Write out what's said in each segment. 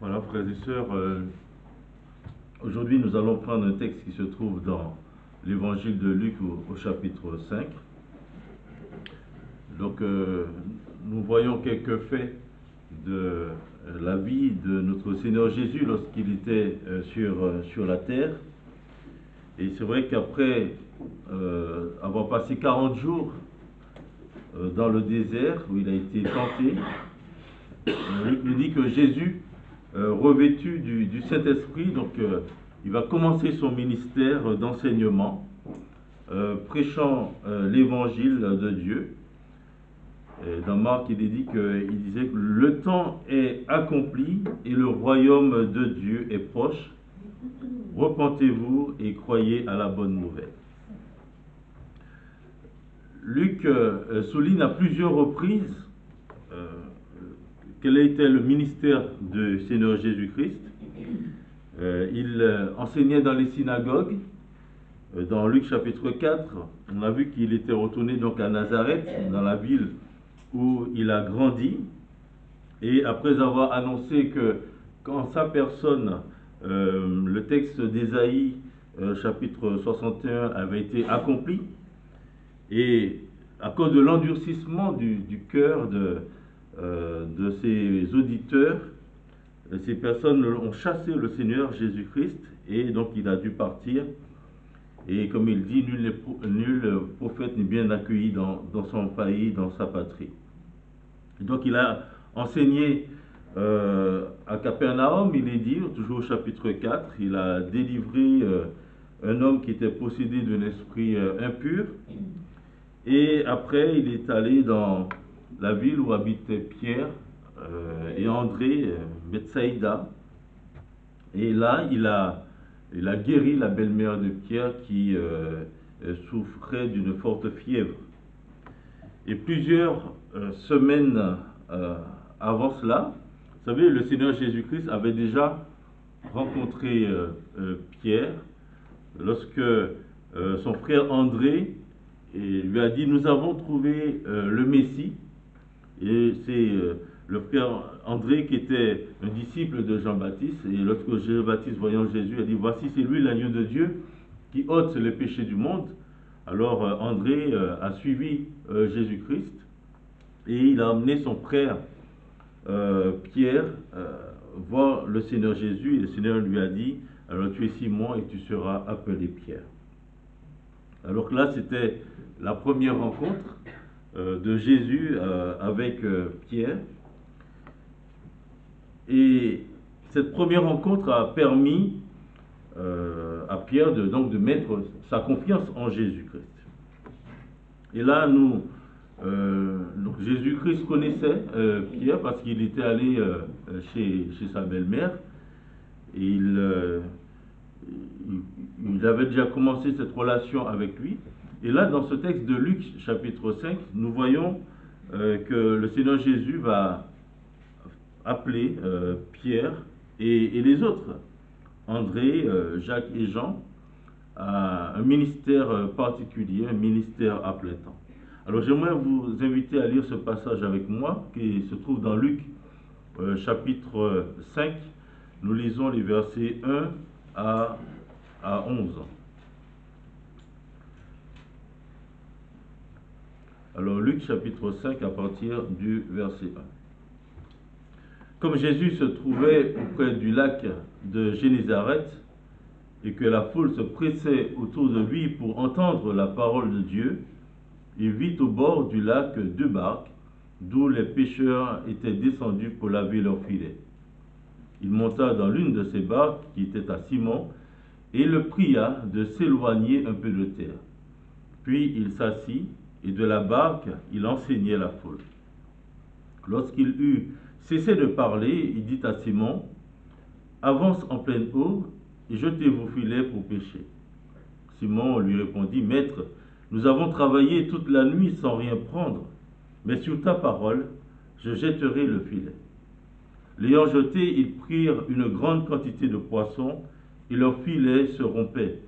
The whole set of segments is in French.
Voilà, frères et sœurs, aujourd'hui nous allons prendre un texte qui se trouve dans l'évangile de Luc au chapitre 5. Donc, nous voyons quelques faits de la vie de notre Seigneur Jésus lorsqu'il était sur la terre. Et c'est vrai qu'après avoir passé 40 jours dans le désert où il a été tenté, Luc nous dit que Jésus, revêtu du Saint-Esprit, donc il va commencer son ministère d'enseignement, prêchant l'évangile de Dieu. Et dans Marc, il disait que le temps est accompli et le royaume de Dieu est proche. Repentez-vous et croyez à la bonne nouvelle. Luc souligne à plusieurs reprises quel était le ministère du Seigneur Jésus-Christ. Il enseignait dans les synagogues. Dans Luc chapitre 4, on a vu qu'il était retourné donc à Nazareth, dans la ville où il a grandi. Et après avoir annoncé que quand sa personne, le texte d'Ésaïe chapitre 61 avait été accompli, et à cause de l'endurcissement du cœur de ses auditeurs, ces personnes ont chassé le Seigneur Jésus-Christ, et donc il a dû partir. Et comme il dit, nul prophète n'est bien accueilli dans son pays, dans sa patrie. Et donc il a enseigné à Capernaum, il est dit, toujours au chapitre 4, il a délivré un homme qui était possédé d'un esprit impur. Et après, il est allé dans la ville où habitaient Pierre et André, Bethsaïda. Et là, il a guéri la belle-mère de Pierre qui souffrait d'une forte fièvre. Et plusieurs semaines avant cela, vous savez, le Seigneur Jésus-Christ avait déjà rencontré Pierre lorsque son frère André lui a dit: nous avons trouvé le Messie. Et c'est le frère André qui était un disciple de Jean-Baptiste. Et lorsque Jean-Baptiste, voyant Jésus, a dit: voici, c'est lui l'agneau de Dieu qui ôte les péchés du monde. Alors André a suivi Jésus-Christ et il a emmené son frère Pierre voir le Seigneur Jésus. Et le Seigneur lui a dit: alors tu es Simon et tu seras appelé Pierre. Alors que là, c'était la première rencontre de Jésus avec Pierre. Et cette première rencontre a permis à Pierre de mettre sa confiance en Jésus-Christ. Et là, donc Jésus-Christ connaissait Pierre parce qu'il était allé chez sa belle-mère. Et il avait déjà commencé cette relation avec lui. Et là, dans ce texte de Luc, chapitre 5, nous voyons que le Seigneur Jésus va appeler Pierre et les autres, André, Jacques et Jean, à un ministère particulier, un ministère à plein temps. Alors j'aimerais vous inviter à lire ce passage avec moi, qui se trouve dans Luc, chapitre 5. Nous lisons les versets 1 à 11. Alors Luc chapitre 5 à partir du verset 1. Comme Jésus se trouvait auprès du lac de Génézareth et que la foule se pressait autour de lui pour entendre la parole de Dieu, il vit au bord du lac deux barques d'où les pêcheurs étaient descendus pour laver leurs filets. Il monta dans l'une de ces barques qui était à Simon et le pria de s'éloigner un peu de terre. Puis il s'assit et de la barque il enseignait la foule. Lorsqu'il eut cessé de parler, il dit à Simon: avance en pleine eau et jetez vos filets pour pêcher. Simon lui répondit: Maître, nous avons travaillé toute la nuit sans rien prendre, mais sur ta parole, je jetterai le filet. L'ayant jeté, ils prirent une grande quantité de poissons et leur filet se rompait.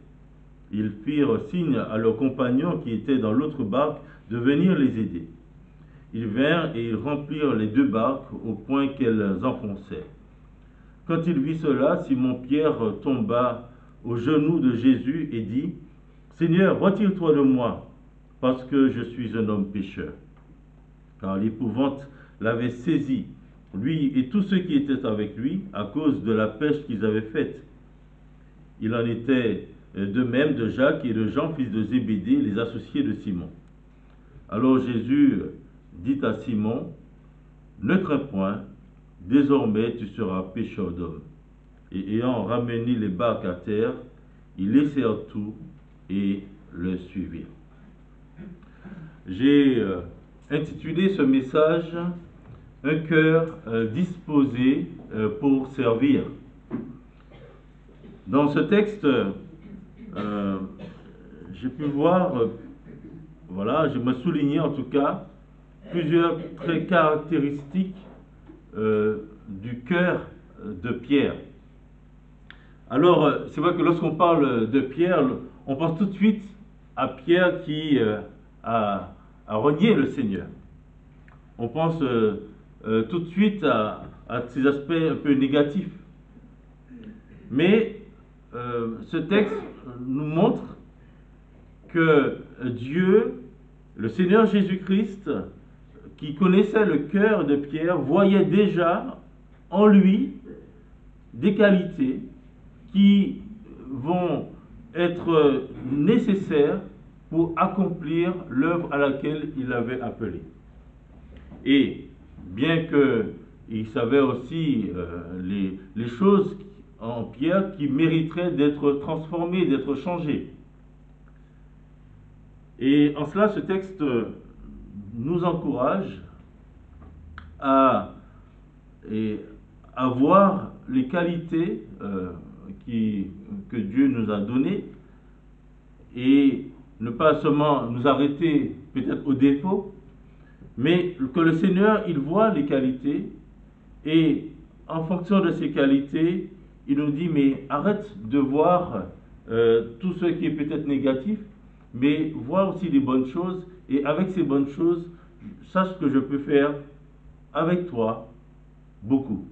Ils firent signe à leurs compagnons qui étaient dans l'autre barque de venir les aider. Ils vinrent et ils remplirent les deux barques au point qu'elles enfonçaient. Quand il vit cela, Simon-Pierre tomba aux genoux de Jésus et dit, Seigneur, retire-toi de moi, parce que je suis un homme pécheur. Car l'épouvante l'avait saisi, lui et tous ceux qui étaient avec lui, à cause de la pêche qu'ils avaient faite. Il en était de même de Jacques et de Jean, fils de Zébédée, les associés de Simon. Alors Jésus dit à Simon, ne crains point, désormais tu seras pêcheur d'hommes. Et ayant ramené les barques à terre, ils laissèrent tout et le suivirent. J'ai intitulé ce message « Un cœur disposé pour servir ». Dans ce texte, j'ai pu voir, voilà, je me souligner en tout cas plusieurs traits caractéristiques du cœur de Pierre. Alors, c'est vrai que lorsqu'on parle de Pierre, on pense tout de suite à Pierre qui a renié le Seigneur. On pense tout de suite à ces aspects un peu négatifs. Mais ce texte nous montre que Dieu, le Seigneur Jésus-Christ, qui connaissait le cœur de Pierre, voyait déjà en lui des qualités qui vont être nécessaires pour accomplir l'œuvre à laquelle il l'avait appelé. Et bien qu'il savait aussi les choses en Pierre qui mériteraient d'être transformées, d'être changées. Et en cela, ce texte nous encourage à voir les qualités que Dieu nous a données et ne pas seulement nous arrêter peut-être aux défauts, mais que le Seigneur, il voit les qualités et en fonction de ces qualités, il nous dit, mais arrête de voir tout ce qui est peut-être négatif, mais vois aussi les bonnes choses, et avec ces bonnes choses, sache que je peux faire avec toi beaucoup.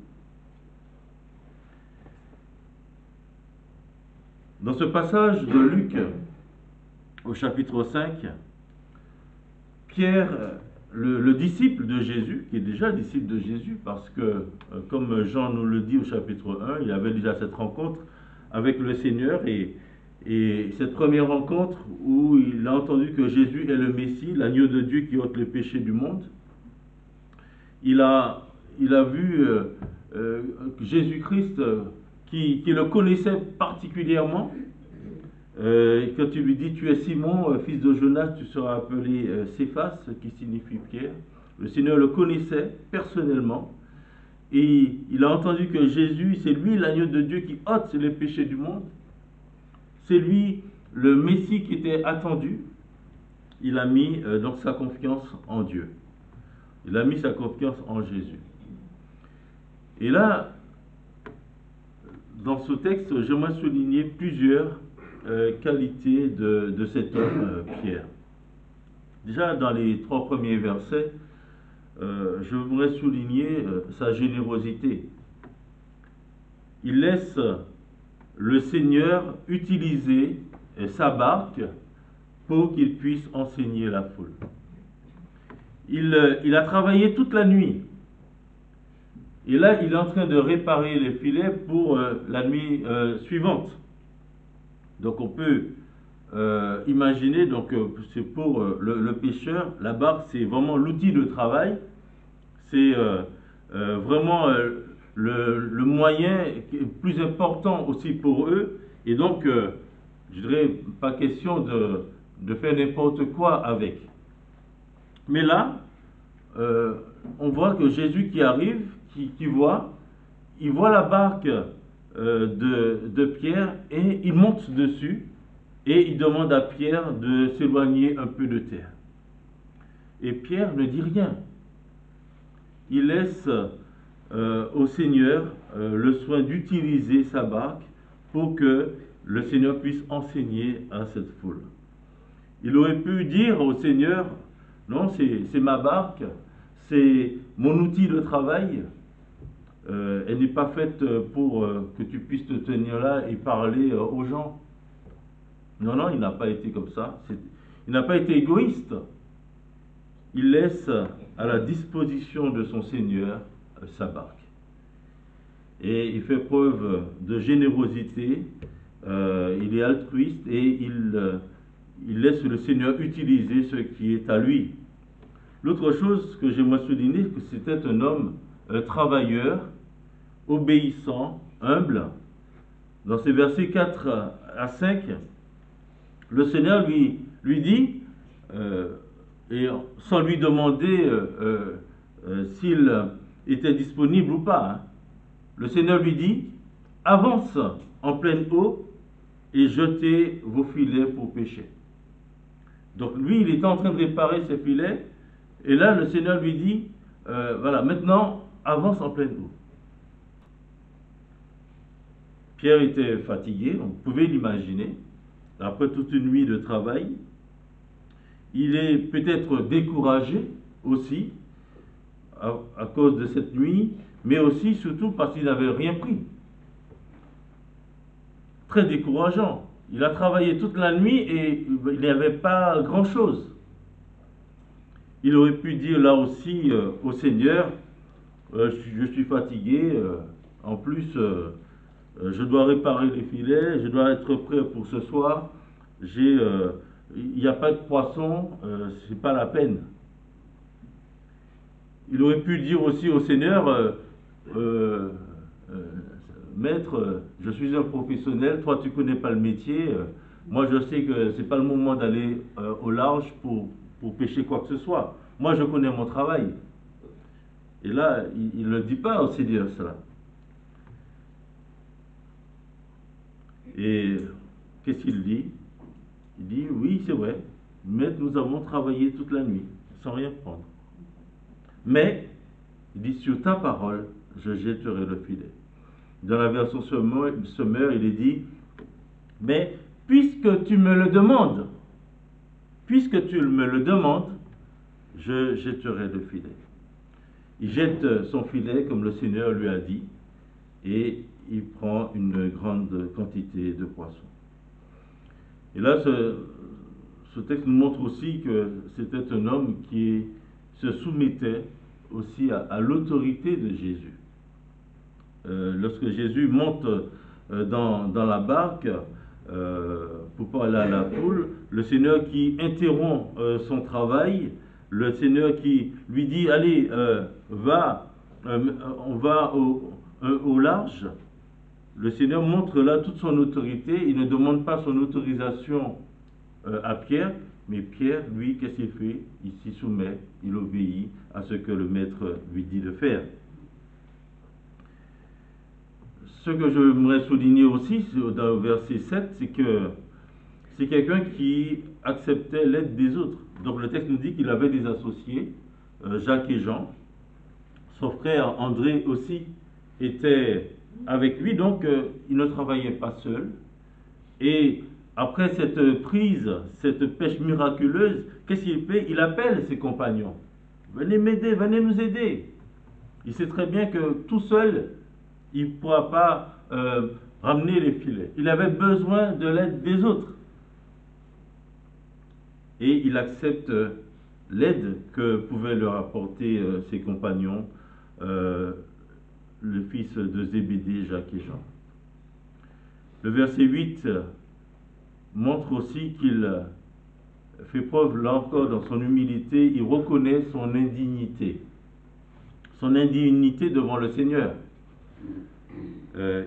Dans ce passage de Luc, au chapitre 5, Pierre, le disciple de Jésus, qui est déjà disciple de Jésus, parce que, comme Jean nous le dit au chapitre 1, il avait déjà cette rencontre avec le Seigneur, et cette première rencontre où il a entendu que Jésus est le Messie, l'agneau de Dieu qui ôte les péchés du monde, il a vu Jésus-Christ qui le connaissait particulièrement. Quand il lui dit, tu es Simon, fils de Jonas, tu seras appelé Céphas, qui signifie Pierre. Le Seigneur le connaissait personnellement. Et il a entendu que Jésus, c'est lui l'agneau de Dieu qui ôte les péchés du monde. C'est lui le Messie qui était attendu. Il a mis donc sa confiance en Dieu. Il a mis sa confiance en Jésus. Et là, dans ce texte, j'aimerais souligner plusieurs qualités de cet homme, Pierre. Déjà, dans les 3 premiers versets, je voudrais souligner sa générosité. Il laisse le Seigneur utiliser sa barque pour qu'il puisse enseigner la foule. Il a travaillé toute la nuit. Et là, il est en train de réparer les filets pour la nuit suivante. Donc on peut imaginer, donc c'est pour le pêcheur, la barque c'est vraiment l'outil de travail, c'est vraiment le moyen plus important aussi pour eux, et donc je dirais pas question de faire n'importe quoi avec. Mais là, on voit que Jésus qui arrive, il voit la barque de Pierre et il monte dessus et il demande à Pierre de s'éloigner un peu de terre. Et Pierre ne dit rien. Il laisse au Seigneur le soin d'utiliser sa barque pour que le Seigneur puisse enseigner à cette foule. Il aurait pu dire au Seigneur, non, c'est ma barque, c'est mon outil de travail, elle n'est pas faite pour que tu puisses te tenir là et parler aux gens. Non, non, il n'a pas été comme ça. Il n'a pas été égoïste. Il laisse à la disposition de son Seigneur sa barque. Et il fait preuve de générosité, il est altruiste et il laisse le Seigneur utiliser ce qui est à lui. L'autre chose que j'aimerais souligner, c'est que c'était un homme travailleur, obéissant, humble. Dans ces versets 4 à 5, le Seigneur lui dit, et sans lui demander s'il était disponible ou pas, hein, le Seigneur lui dit, avance en pleine eau et jetez vos filets pour pêcher. Donc lui, il était en train de réparer ses filets, et là le Seigneur lui dit, voilà, maintenant avance en pleine eau. Pierre était fatigué, on pouvait l'imaginer, après toute une nuit de travail. Il est peut-être découragé aussi à cause de cette nuit, mais aussi surtout parce qu'il n'avait rien pris. Très décourageant. Il a travaillé toute la nuit et il n'y avait pas grand-chose. Il aurait pu dire là aussi au Seigneur, je suis fatigué, en plus je dois réparer les filets, je dois être prêt pour ce soir, il n'y a pas de poisson, c'est pas la peine. Il aurait pu dire aussi au Seigneur, Maître, je suis un professionnel, toi tu connais pas le métier, moi je sais que c'est pas le moment d'aller au large pour pêcher quoi que ce soit. Moi je connais mon travail. Et là, il ne le dit pas au Seigneur cela. Et qu'est-ce qu'il dit? Il dit, oui c'est vrai, mais nous avons travaillé toute la nuit sans rien prendre. Mais, il dit, sur ta parole, je jetterai le filet. Dans la version Sommaire, il est dit, mais puisque tu me le demandes, je jetterai le filet. Il jette son filet comme le Seigneur lui a dit, et il prend une grande quantité de poissons. Et là, ce texte nous montre aussi que c'était un homme qui se soumettait aussi à l'autorité de Jésus. Lorsque Jésus monte dans la barque pour parler à la foule, le Seigneur qui interrompt son travail, le Seigneur qui lui dit, allez, on va au large. Le Seigneur montre là toute son autorité, il ne demande pas son autorisation à Pierre, mais Pierre, lui, qu'est-ce qu'il fait? Il s'y soumet, il obéit à ce que le maître lui dit de faire. Ce que j'aimerais souligner aussi dans le verset 7, c'est que c'est quelqu'un qui acceptait l'aide des autres. Donc le texte nous dit qu'il avait des associés, Jacques et Jean. Son frère André aussi était avec lui, donc il ne travaillait pas seul. Et après cette prise, cette pêche miraculeuse, qu'est-ce qu'il fait? Il appelle ses compagnons. Venez m'aider, venez nous aider. Il sait très bien que tout seul, il ne pourra pas ramener les filets. Il avait besoin de l'aide des autres. Et il accepte l'aide que pouvaient leur apporter ses compagnons, le fils de Zébédée, Jacques et Jean. Le verset 8 montre aussi qu'il fait preuve, là encore, dans son humilité, il reconnaît son indignité devant le Seigneur.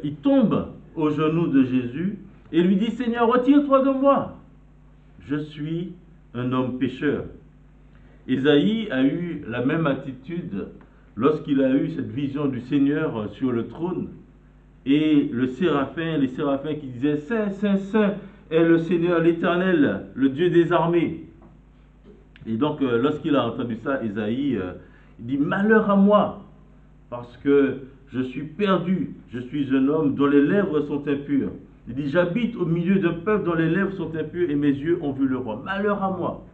Il tombe aux genoux de Jésus et lui dit, Seigneur, retire-toi de moi, je suis un homme pécheur. Ésaïe a eu la même attitude lorsqu'il a eu cette vision du Seigneur sur le trône, et les séraphins qui disaient, Saint, Saint, Saint est le Seigneur l'Éternel, le Dieu des armées. Et donc lorsqu'il a entendu ça, Ésaïe il dit, malheur à moi, parce que je suis perdu, je suis un homme dont les lèvres sont impures. Il dit, j'habite au milieu d'un peuple dont les lèvres sont impures et mes yeux ont vu le roi. Malheur à moi.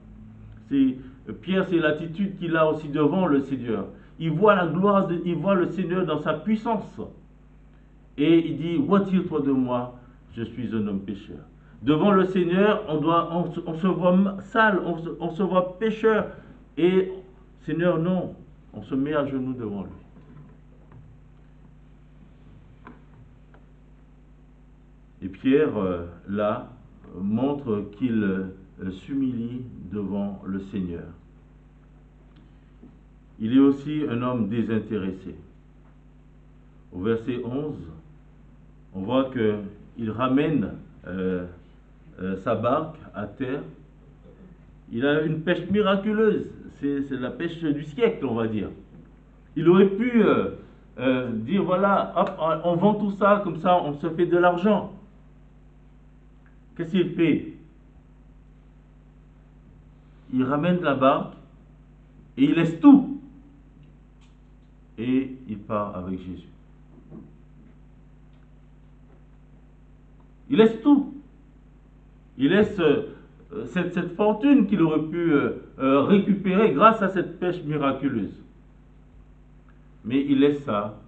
Pierre, c'est l'attitude qu'il a aussi devant le Seigneur. il voit la gloire, il voit le Seigneur dans sa puissance. Et il dit, retire-toi de moi, je suis un homme pécheur. Devant le Seigneur, on se voit sale, on se voit pécheur. Et Seigneur, non, on se met à genoux devant lui. Et Pierre, là, montre qu'il s'humilie devant le Seigneur. Il est aussi un homme désintéressé. Au verset 11, on voit qu'il ramène sa barque à terre. Il a une pêche miraculeuse. C'est la pêche du siècle, on va dire. Il aurait pu dire, voilà, hop, on vend tout ça, comme ça on se fait de l'argent. Qu'est-ce qu'il fait? Il ramène la barque et il laisse tout. Et il part avec Jésus. Il laisse tout. Il laisse cette fortune qu'il aurait pu récupérer grâce à cette pêche miraculeuse. Mais il laisse ça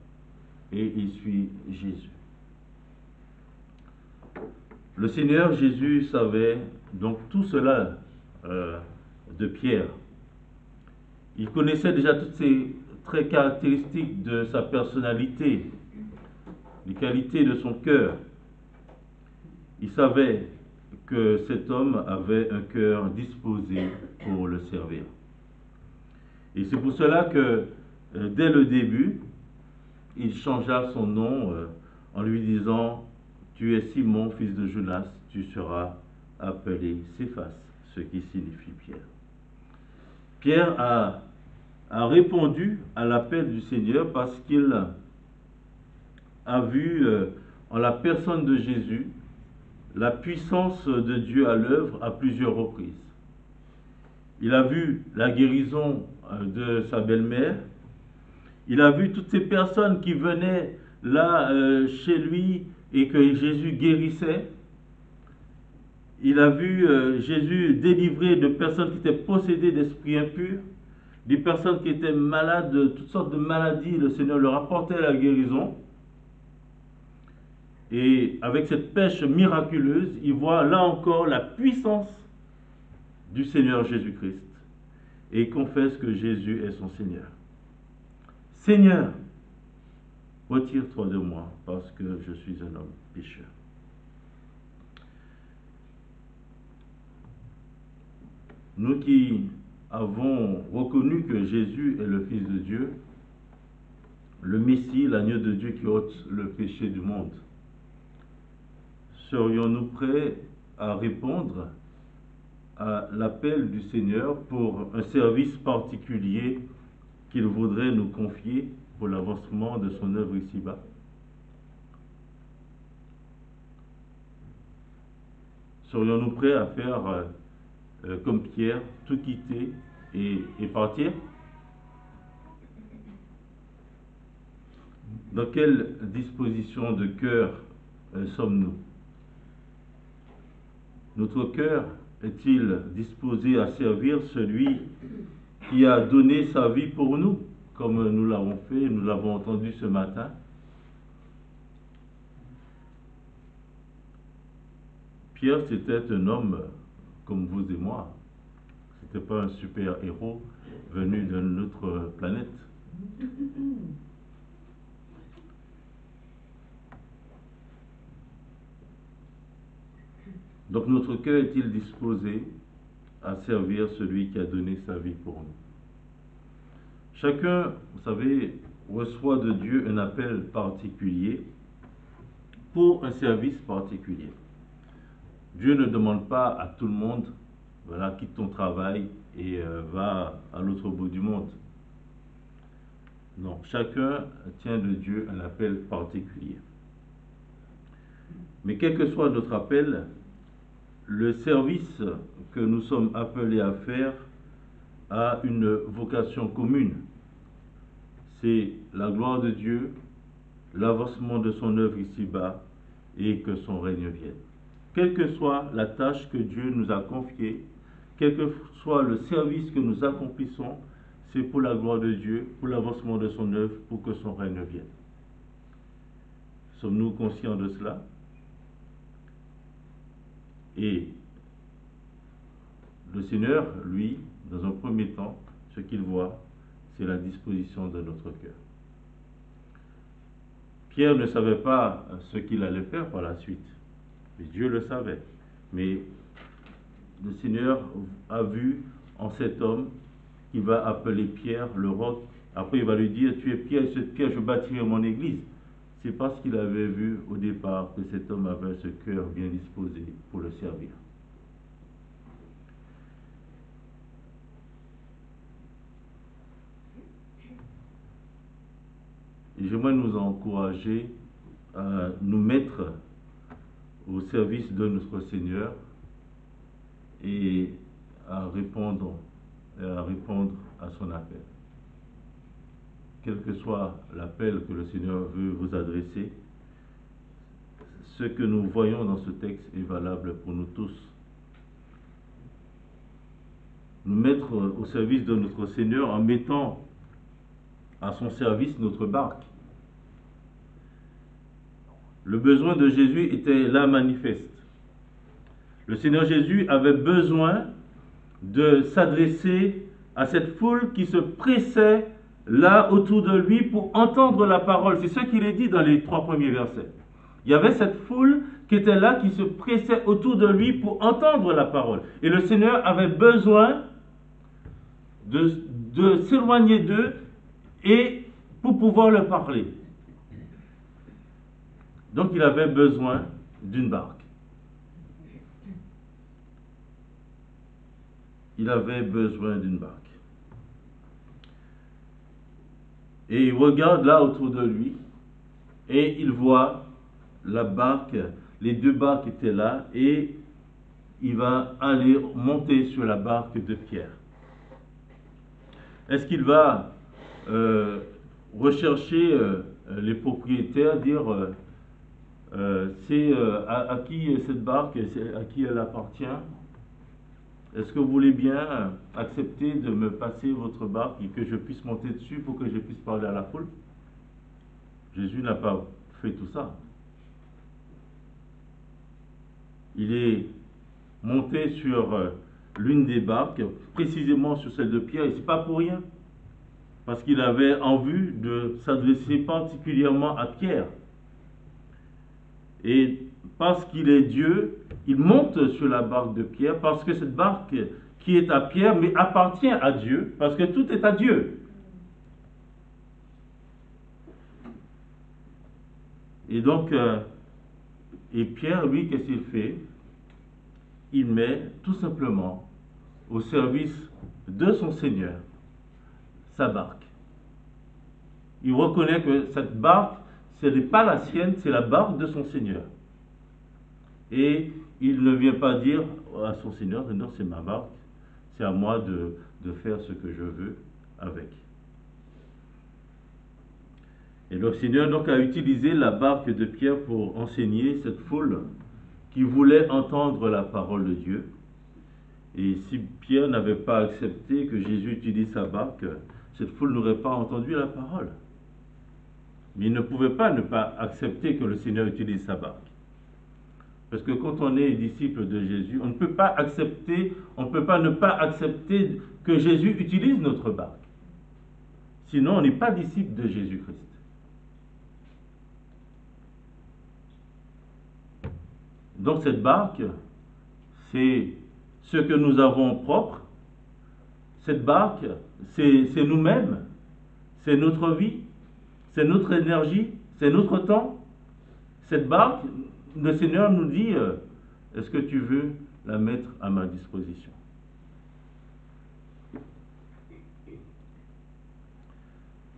et il suit Jésus. Le Seigneur Jésus savait donc tout cela de Pierre. Il connaissait déjà toutes ces traits caractéristiques de sa personnalité, les qualités de son cœur. Il savait que cet homme avait un cœur disposé pour le servir. Et c'est pour cela que dès le début, il changea son nom en lui disant, tu es Simon, fils de Jonas, tu seras appelé Céphas, ce qui signifie Pierre. Pierre a répondu à l'appel du Seigneur parce qu'il a vu en la personne de Jésus la puissance de Dieu à l'œuvre à plusieurs reprises. Il a vu la guérison de sa belle-mère. Il a vu toutes ces personnes qui venaient là chez lui et que Jésus guérissait. Il a vu Jésus délivrer de personnes qui étaient possédées d'esprits impurs, des personnes qui étaient malades de toutes sortes de maladies. Le Seigneur leur apportait la guérison. Et avec cette pêche miraculeuse, il voit là encore la puissance du Seigneur Jésus-Christ. Et il confesse que Jésus est son Seigneur. Seigneur, retire-toi de moi parce que je suis un homme pécheur. Nous qui avons reconnu que Jésus est le Fils de Dieu, le Messie, l'agneau de Dieu qui ôte le péché du monde, serions-nous prêts à répondre à l'appel du Seigneur pour un service particulier qu'il voudrait nous confier pour l'avancement de son œuvre ici-bas? Serions-nous prêts à faire comme Pierre, tout quitter et partir? Dans quelle disposition de cœur sommes-nous? Notre cœur est-il disposé à servir celui qui a donné sa vie pour nous, comme nous l'avons fait, nous l'avons entendu ce matin? Pierre, c'était un homme comme vous et moi. C'était pas un super-héros venu d'une autre planète. Donc notre cœur est-il disposé à servir celui qui a donné sa vie pour nous? Chacun, vous savez, reçoit de Dieu un appel particulier pour un service particulier. Dieu ne demande pas à tout le monde, voilà, quitte ton travail et va à l'autre bout du monde. Non, chacun tient de Dieu un appel particulier. Mais quel que soit notre appel, le service que nous sommes appelés à faire a une vocation commune. C'est la gloire de Dieu, l'avancement de son œuvre ici-bas et que son règne vienne. Quelle que soit la tâche que Dieu nous a confiée, quel que soit le service que nous accomplissons, c'est pour la gloire de Dieu, pour l'avancement de son œuvre, pour que son règne vienne. Sommes-nous conscients de cela? Et le Seigneur, lui, dans un premier temps, ce qu'il voit, c'est la disposition de notre cœur. Pierre ne savait pas ce qu'il allait faire par la suite, mais Dieu le savait. Mais le Seigneur a vu en cet homme qu'il va appeler Pierre le roc. Après, il va lui dire, tu es Pierre, et cette pierre, je bâtirai mon église. C'est parce qu'il avait vu au départ que cet homme avait ce cœur bien disposé pour le servir. Et j'aimerais nous encourager à nous mettre au service de notre Seigneur et à répondre à son appel. Quel que soit l'appel que le Seigneur veut vous adresser, ce que nous voyons dans ce texte est valable pour nous tous. Nous mettre au service de notre Seigneur en mettant à son service notre barque. Le besoin de Jésus était là manifeste. Le Seigneur Jésus avait besoin de s'adresser à cette foule qui se pressait là autour de lui pour entendre la parole. C'est ce qu'il est dit dans les 3 premiers versets. Il y avait cette foule qui était là, qui se pressait autour de lui pour entendre la parole. Et le Seigneur avait besoin de s'éloigner d'eux et pour pouvoir leur parler. Donc il avait besoin d'une barque. Il avait besoin d'une barque. Et il regarde là autour de lui et il voit la barque, les 2 barques étaient là et il va aller monter sur la barque de Pierre. Est-ce qu'il va rechercher les propriétaires, dire c'est à qui est cette barque, à qui elle appartient? Est-ce que vous voulez bien accepter de me passer votre barque et que je puisse monter dessus pour que je puisse parler à la foule? Jésus n'a pas fait tout ça. Il est monté sur l'une des barques, précisément sur celle de Pierre, et ce n'est pas pour rien, parce qu'il avait en vue de s'adresser particulièrement à Pierre. Et parce qu'il est Dieu, il monte sur la barque de Pierre, parce que cette barque qui est à Pierre, mais appartient à Dieu, parce que tout est à Dieu. Et donc, et Pierre, lui, qu'est-ce qu'il fait? Il met tout simplement au service de son Seigneur sa barque. Il reconnaît que cette barque, ce n'est pas la sienne, c'est la barque de son Seigneur. Et il ne vient pas dire à son Seigneur, non, c'est ma barque, c'est à moi de faire ce que je veux avec. Et le Seigneur donc a utilisé la barque de Pierre pour enseigner cette foule qui voulait entendre la parole de Dieu. Et si Pierre n'avait pas accepté que Jésus utilise sa barque, cette foule n'aurait pas entendu la parole. Mais il ne pouvait pas ne pas accepter que le Seigneur utilise sa barque. Parce que quand on est disciple de Jésus, on ne peut pas accepter, on ne peut pas ne pas accepter que Jésus utilise notre barque. Sinon, on n'est pas disciple de Jésus-Christ. Donc cette barque, c'est ce que nous avons propre. Cette barque, c'est nous-mêmes, c'est notre vie, c'est notre énergie, c'est notre temps. Cette barque, le Seigneur nous dit, est-ce que tu veux la mettre à ma disposition?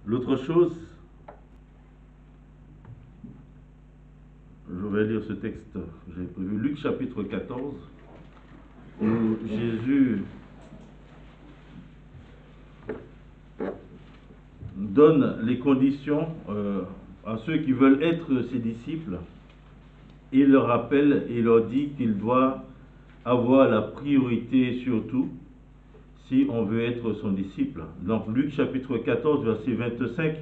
L'autre chose, je vais lire ce texte, j'ai prévu Luc chapitre 14, où Jésus donne les conditions à ceux qui veulent être ses disciples. Il leur rappelle et leur dit qu'il doit avoir la priorité sur tout. si on veut être son disciple. Donc Luc chapitre 14, verset 25,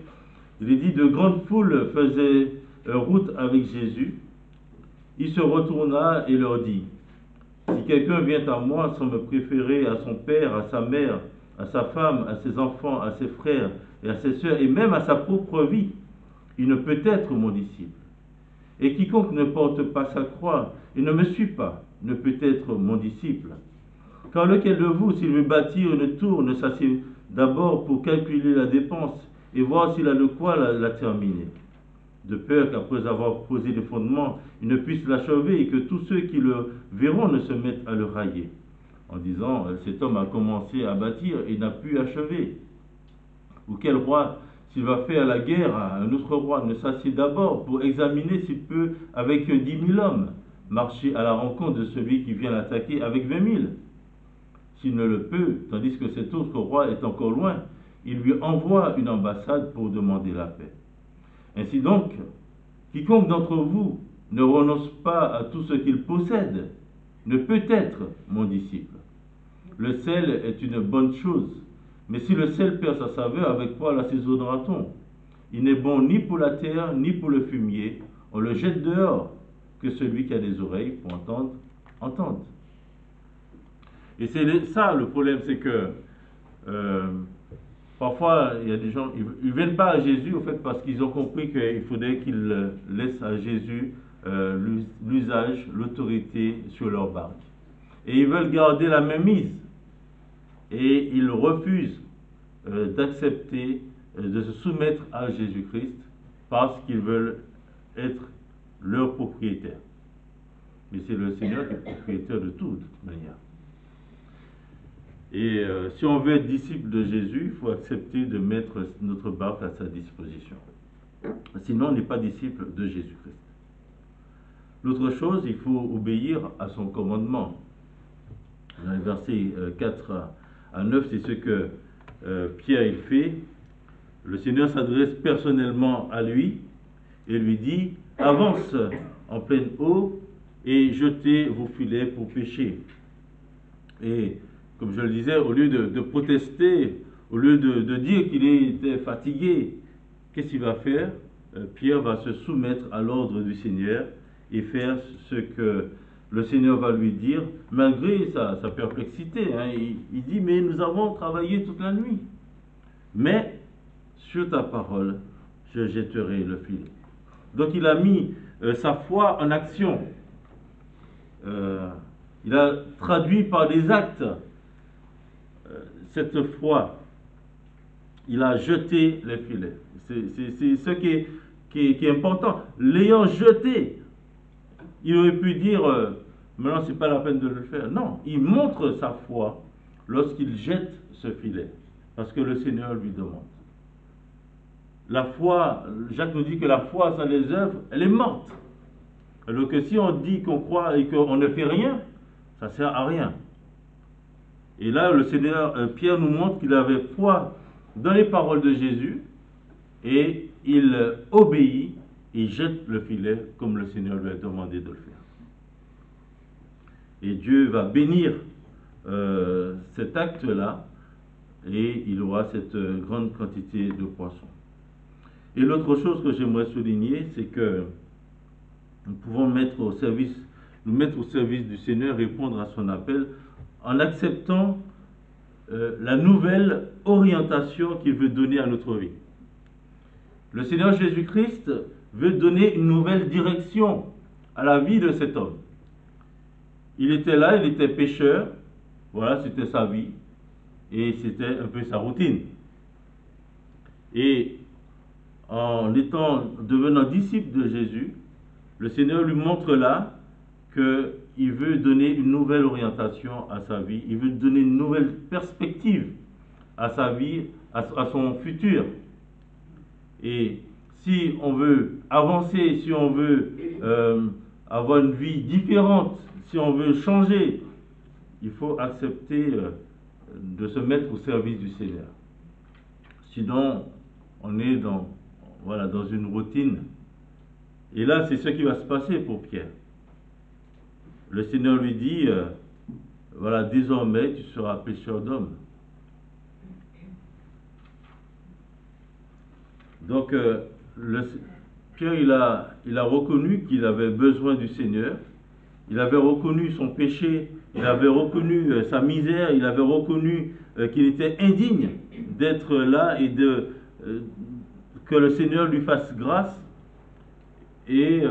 il est dit, de grandes foules faisaient route avec Jésus. Il se retourna et leur dit, si quelqu'un vient à moi sans me préférer à son père, à sa mère, à sa femme, à ses enfants, à ses frères et à ses sœurs, et même à sa propre vie, il ne peut être mon disciple. Et quiconque ne porte pas sa croix et ne me suit pas, ne peut être mon disciple. Car lequel de vous, s'il veut bâtir une tour, ne s'assied d'abord pour calculer la dépense et voir s'il a de quoi la terminer, de peur qu'après avoir posé les fondements, il ne puisse l'achever et que tous ceux qui le verront ne se mettent à le railler, en disant, cet homme a commencé à bâtir et n'a pu achever. Ou quel roi, s'il va faire la guerre à un autre roi, ne s'assied d'abord pour examiner s'il peut, avec 10 000 hommes, marcher à la rencontre de celui qui vient l'attaquer avec 20 000. S'il ne le peut, tandis que cet autre roi est encore loin, il lui envoie une ambassade pour demander la paix. Ainsi donc, quiconque d'entre vous ne renonce pas à tout ce qu'il possède ne peut être mon disciple. Le sel est une bonne chose, mais si le sel perd sa saveur, avec quoi l'assaisonnera-t-on? Il n'est bon ni pour la terre, ni pour le fumier, on le jette dehors. Que celui qui a des oreilles pour entendre, entende. Et c'est ça le problème, c'est que parfois il y a des gens, ils ne viennent pas à Jésus au fait parce qu'ils ont compris qu'il faudrait qu'ils laissent à Jésus l'usage, l'autorité sur leur barque. Et ils veulent garder la même mise. Et ils refusent d'accepter, de se soumettre à Jésus-Christ parce qu'ils veulent être leur propriétaire. Mais c'est le Seigneur qui est propriétaire de tout, de toute manière. Et si on veut être disciple de Jésus, il faut accepter de mettre notre barque à sa disposition. Sinon, on n'est pas disciple de Jésus-Christ. L'autre chose, il faut obéir à son commandement. Dans les versets 4 à 9, c'est ce que Pierre il fait. Le Seigneur s'adresse personnellement à lui et lui dit, avance en pleine eau et jetez vos filets pour pêcher. Et comme je le disais, au lieu de protester, au lieu de dire qu'il était fatigué, qu'est-ce qu'il va faire? Pierre va se soumettre à l'ordre du Seigneur et faire ce que le Seigneur va lui dire, malgré sa perplexité. Hein. Il dit, mais nous avons travaillé toute la nuit. Mais sur ta parole, je jetterai le filet. Donc il a mis sa foi en action. Il a traduit par des actes cette foi. Il a jeté les filets. C'est ce qui est important. L'ayant jeté, il aurait pu dire, maintenant c'est pas la peine de le faire. Non, il montre sa foi lorsqu'il jette ce filet, parce que le Seigneur lui demande. La foi, Jacques nous dit que la foi sans les œuvres, elle est morte. Alors que si on dit qu'on croit et qu'on ne fait rien, ça ne sert à rien. Et là, le Seigneur, Pierre nous montre qu'il avait foi dans les paroles de Jésus et il obéit et jette le filet comme le Seigneur lui a demandé de le faire. Et Dieu va bénir cet acte-là et il aura cette grande quantité de poissons. Et l'autre chose que j'aimerais souligner, c'est que nous pouvons nous mettre au service du Seigneur, répondre à son appel en acceptant la nouvelle orientation qu'il veut donner à notre vie. Le Seigneur Jésus-Christ veut donner une nouvelle direction à la vie de cet homme. Il était là, il était pécheur, voilà, c'était sa vie, et c'était un peu sa routine. Et en devenant disciple de Jésus, le Seigneur lui montre là qu'il veut donner une nouvelle orientation à sa vie, il veut donner une nouvelle perspective à sa vie, à son futur. Et si on veut avancer, si on veut avoir une vie différente, si on veut changer, il faut accepter de se mettre au service du Seigneur. Sinon, on est dans une routine. Et là, c'est ce qui va se passer pour Pierre. Le Seigneur lui dit, voilà, désormais, tu seras pêcheur d'hommes. Donc, Pierre, il a reconnu qu'il avait besoin du Seigneur. Il avait reconnu son péché, il avait reconnu sa misère, il avait reconnu qu'il était indigne d'être là et que le Seigneur lui fasse grâce. Et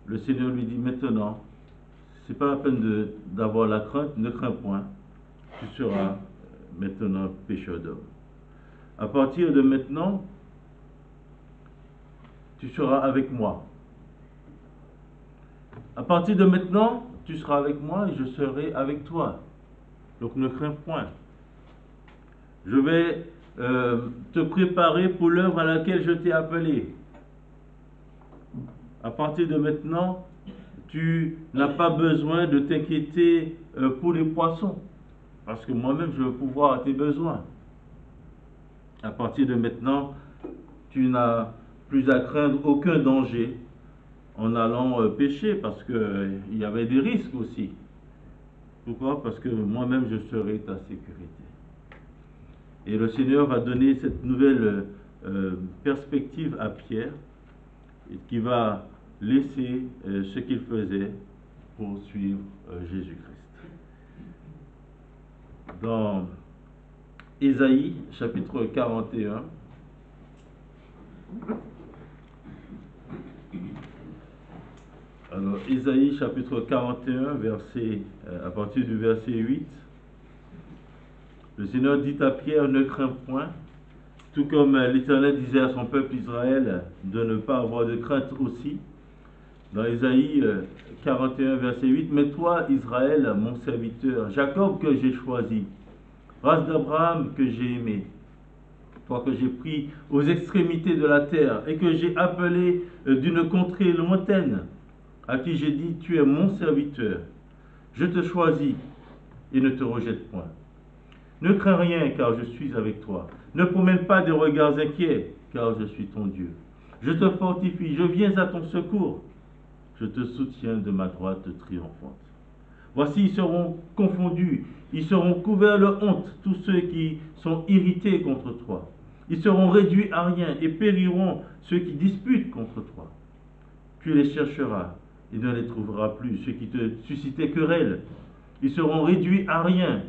le Seigneur lui dit maintenant, c'est pas la peine d'avoir la crainte, ne crains point, tu seras maintenant pécheur d'homme. À partir de maintenant, tu seras avec moi. À partir de maintenant, tu seras avec moi et je serai avec toi. Donc ne crains point. Je vais te préparer pour l'œuvre à laquelle je t'ai appelé. À partir de maintenant, tu n'as pas besoin de t'inquiéter pour les poissons, parce que moi-même je vais pouvoir à tes besoins. À partir de maintenant, tu n'as plus à craindre aucun danger en allant pêcher, parce qu'il y avait des risques aussi. Pourquoi? Parce que moi-même je serai ta sécurité. Et le Seigneur va donner cette nouvelle perspective à Pierre, qui va laisser ce qu'il faisait pour suivre Jésus-Christ. Dans Ésaïe, chapitre 41, alors Ésaïe, chapitre 41, à partir du verset 8, le Seigneur dit à Pierre, ne crains point, tout comme l'Éternel disait à son peuple Israël de ne pas avoir de crainte aussi. Dans Ésaïe 41, verset 8, mais toi, Israël, mon serviteur, Jacob que j'ai choisi, race d'Abraham que j'ai aimé, toi que j'ai pris aux extrémités de la terre et que j'ai appelé d'une contrée lointaine, à qui j'ai dit, tu es mon serviteur, je te choisis et ne te rejette point. Ne crains rien, car je suis avec toi. Ne promène pas des regards inquiets, car je suis ton Dieu. Je te fortifie, je viens à ton secours. Je te soutiens de ma droite triomphante. Voici, ils seront confondus, ils seront couverts de honte, tous ceux qui sont irrités contre toi. Ils seront réduits à rien et périront ceux qui disputent contre toi. Tu les chercheras et ne les trouveras plus, ceux qui te suscitaient querelle. Ils seront réduits à rien.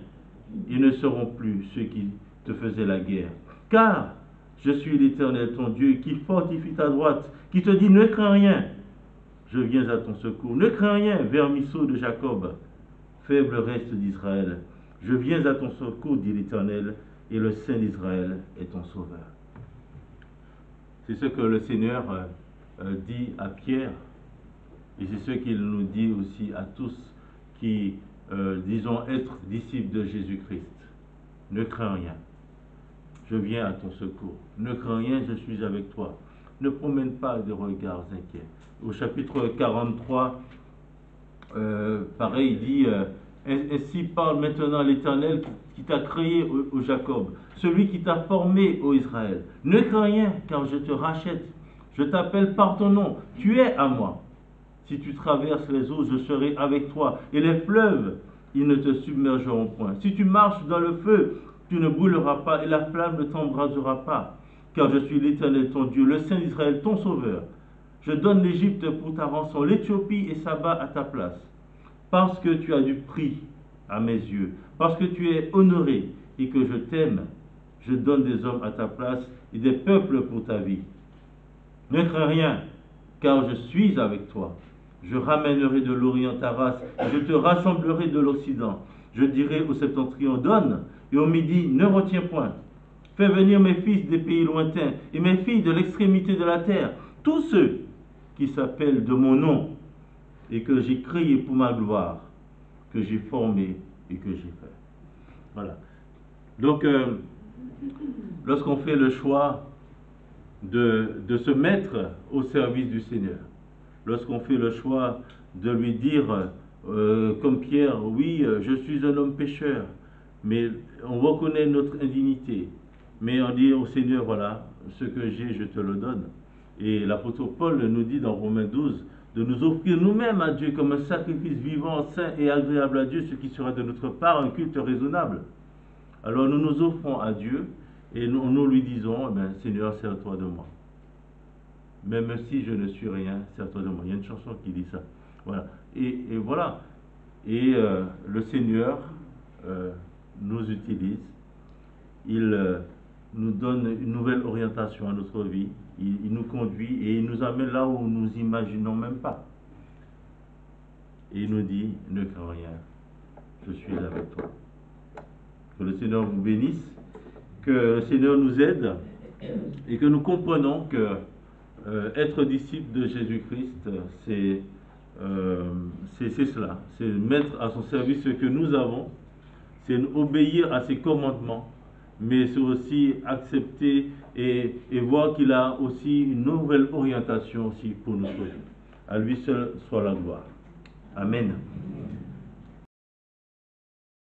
Ils ne seront plus ceux qui te faisaient la guerre. Car je suis l'Éternel, ton Dieu, qui fortifie ta droite, qui te dit, ne crains rien, je viens à ton secours. Ne crains rien, vermisseau de Jacob, faible reste d'Israël. Je viens à ton secours, dit l'Éternel, et le Saint d'Israël est ton sauveur. C'est ce que le Seigneur dit à Pierre, et c'est ce qu'il nous dit aussi à tous qui disons être disciples de Jésus-Christ. Ne crains rien, je viens à ton secours. Ne crains rien, je suis avec toi. Ne promène pas de regards inquiets. Au chapitre 43, pareil, il dit ainsi parle maintenant l'Éternel qui t'a créé, au Jacob, celui qui t'a formé, au Israël. Ne crains rien, car je te rachète. Je t'appelle par ton nom. Tu es à moi. Si tu traverses les eaux, je serai avec toi. Et les fleuves, ils ne te submergeront point. Si tu marches dans le feu, tu ne brûleras pas, et la flamme ne t'embrasera pas. Car je suis l'Éternel, ton Dieu, le Saint d'Israël, ton sauveur. Je donne l'Égypte pour ta rançon, l'Éthiopie et Saba à ta place. Parce que tu as du prix à mes yeux, parce que tu es honoré et que je t'aime, je donne des hommes à ta place et des peuples pour ta vie. Ne crains rien, car je suis avec toi. Je ramènerai de l'Orient ta race, et je te rassemblerai de l'Occident. Je dirai au septentrion, donne, et au midi, ne retiens point. Fais venir mes fils des pays lointains, et mes filles de l'extrémité de la terre, tous ceux qui s'appellent de mon nom, et que j'ai créé pour ma gloire, que j'ai formé et que j'ai fait. Voilà. Donc, lorsqu'on fait le choix de se mettre au service du Seigneur, lorsqu'on fait le choix de lui dire, comme Pierre, oui, je suis un homme pécheur, mais on reconnaît notre indignité, mais on dit au Seigneur, voilà, ce que j'ai, je te le donne. Et l'apôtre Paul nous dit dans Romains 12, de nous offrir nous-mêmes à Dieu comme un sacrifice vivant, saint et agréable à Dieu, ce qui sera de notre part un culte raisonnable. Alors nous nous offrons à Dieu, Et nous lui disons, eh bien, Seigneur, sers-toi de moi. Même si je ne suis rien, sers-toi de moi. Il y a une chanson qui dit ça. Voilà. Et voilà. Et le Seigneur nous utilise. Il nous donne une nouvelle orientation à notre vie. Il nous conduit et il nous amène là où nous n'imaginons même pas. Et il nous dit, ne crains rien, je suis avec toi. Que le Seigneur vous bénisse, que le Seigneur nous aide et que nous comprenons que être disciple de Jésus-Christ, c'est cela, c'est mettre à son service ce que nous avons, c'est obéir à ses commandements, mais c'est aussi accepter et voir qu'il a aussi une nouvelle orientation aussi pour notre vie. À lui seul soit la gloire. Amen.